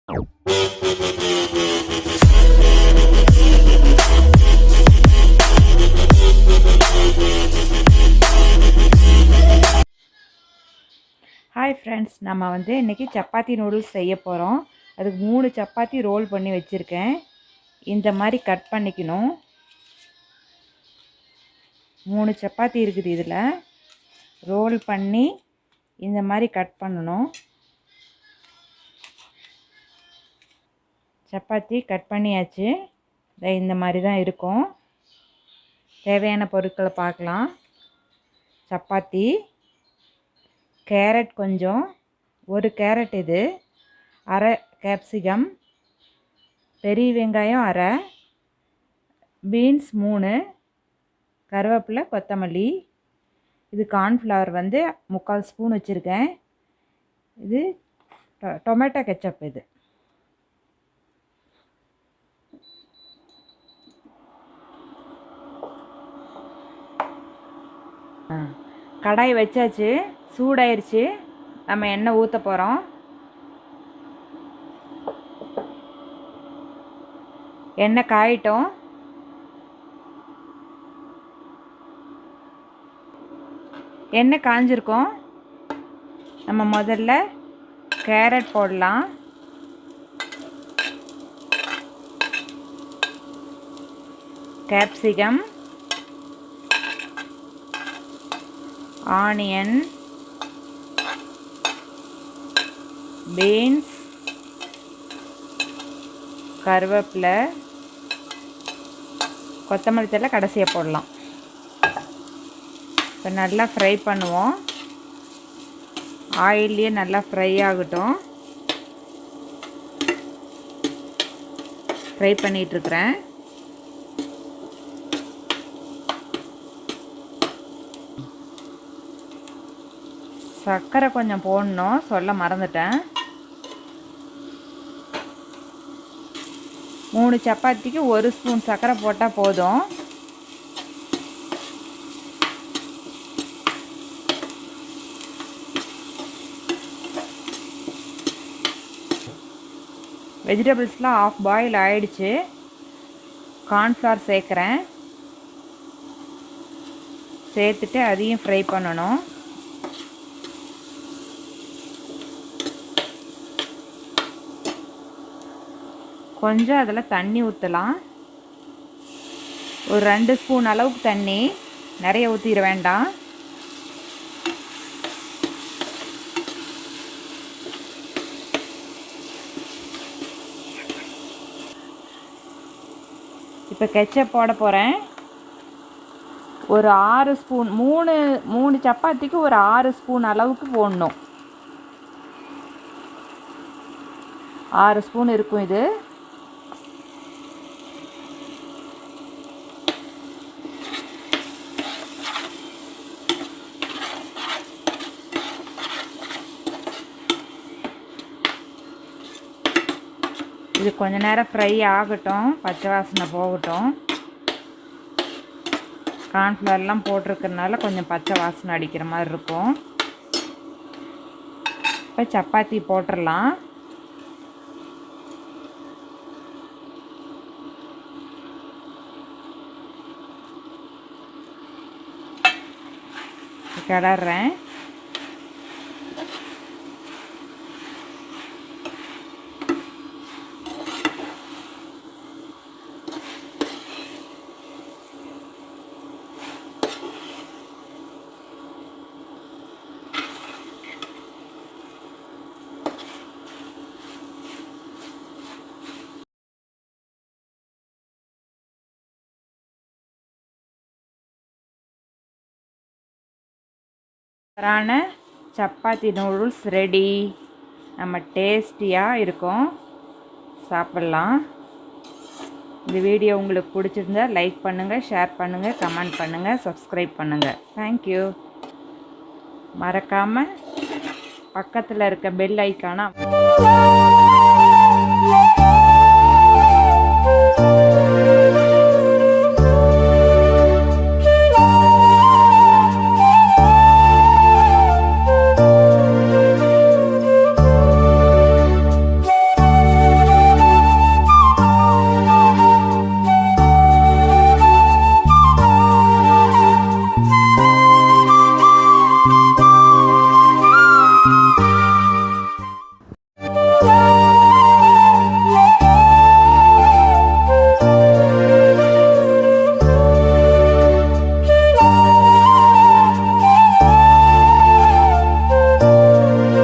Hi friends, நம்ம இன்றைக்கி chapati noodles செய்ய போகிறோம். அதுக்கு 3 சப்பாத்தி ரோல் பண்ணி வச்சுருக்கேன். இந்த மாதிரி கட் பண்ணிக்கணும். 3 சப்பாத்தி இருக்குது. இதில் ரோல் பண்ணி இந்த மாதிரி கட் பண்ணணும். சப்பாத்தி கட் பண்ணியாச்சு. இந்த மாதிரி தான் இருக்கும். தேவையான பொருட்களை பார்க்கலாம். சப்பாத்தி, கேரட் கொஞ்சம், 1 கேரட், இது அரை கேப்சிகம், பெரிய வெங்காயம் அரை, பீன்ஸ் 3, கருவேப்பிலை, கொத்தமல்லி. இது கார்ன்ஃப்ளவர் 3/4 ஸ்பூன் வச்சுருக்கேன். இது டொமேட்டோ கெச்சப். இது கடாய் வச்சாச்சு, சூடாயிருச்சு. நம்ம எண்ணெய் ஊற்ற போகிறோம். எண்ணெய் காயிட்டோம். எண்ணெய் காஞ்சிருக்கோம். நம்ம முதல்ல கேரட் போடலாம். கேப்சிகம், ஆனியன், பீன்ஸ், கருவேப்பிலை, கொத்தமல்லி தழை கடைசியாக போடலாம். இப்போ நல்லா ஃப்ரை பண்ணுவோம். ஆயில்லையே நல்லா ஃப்ரை ஆகட்டும். ஃப்ரை பண்ணிகிட்ருக்குறேன். சர்க்கரை கொஞ்சம் போடணும், சொல்ல மறந்துட்டேன். 3 சப்பாத்திக்கு 1 ஸ்பூன் சர்க்கரை போட்டால் போதும். வெஜிடபிள்ஸ்லாம் ஆஃப் பாயில் ஆயிடுச்சு. கார்ன்ஃப்ளவர் சேர்க்குறேன். சேர்த்துட்டு அதையும் ஃப்ரை பண்ணணும். கொஞ்சம் அதில் தண்ணி ஊற்றலாம். ஒரு 2 ஸ்பூன் அளவுக்கு தண்ணி, நிறைய ஊற்றிட வேண்டாம். இப்போ கெச்சப் போட போகிறேன். ஒரு 6 ஸ்பூன், 3 சப்பாத்திக்கு ஒரு 6 ஸ்பூன் அளவுக்கு போடணும். 6 ஸ்பூன் இருக்கும் இது. இது கொஞ்ச நேரம் ஃப்ரை ஆகட்டும், பச்சை வாசனை போகட்டும். கார்ன்ஃப்ளவர்லாம் போட்டிருக்கிறதுனால கொஞ்சம் பச்சை வாசனை அடிக்கிற மாதிரி இருக்கும். இப்போ சப்பாத்தி போட்டுடலாம். கிளறேன். சூப்பரான சப்பாத்தி நூடுல்ஸ் ரெடி. நம்ம டேஸ்டியாக இருக்கும், சாப்பிட்லாம். இந்த வீடியோ உங்களுக்கு பிடிச்சிருந்தா லைக் பண்ணுங்கள், ஷேர் பண்ணுங்கள், கமெண்ட் பண்ணுங்கள், சப்ஸ்கிரைப் பண்ணுங்கள். தேங்க்யூ. மறக்காமல் பக்கத்தில் இருக்க பெல் ஐக்கானை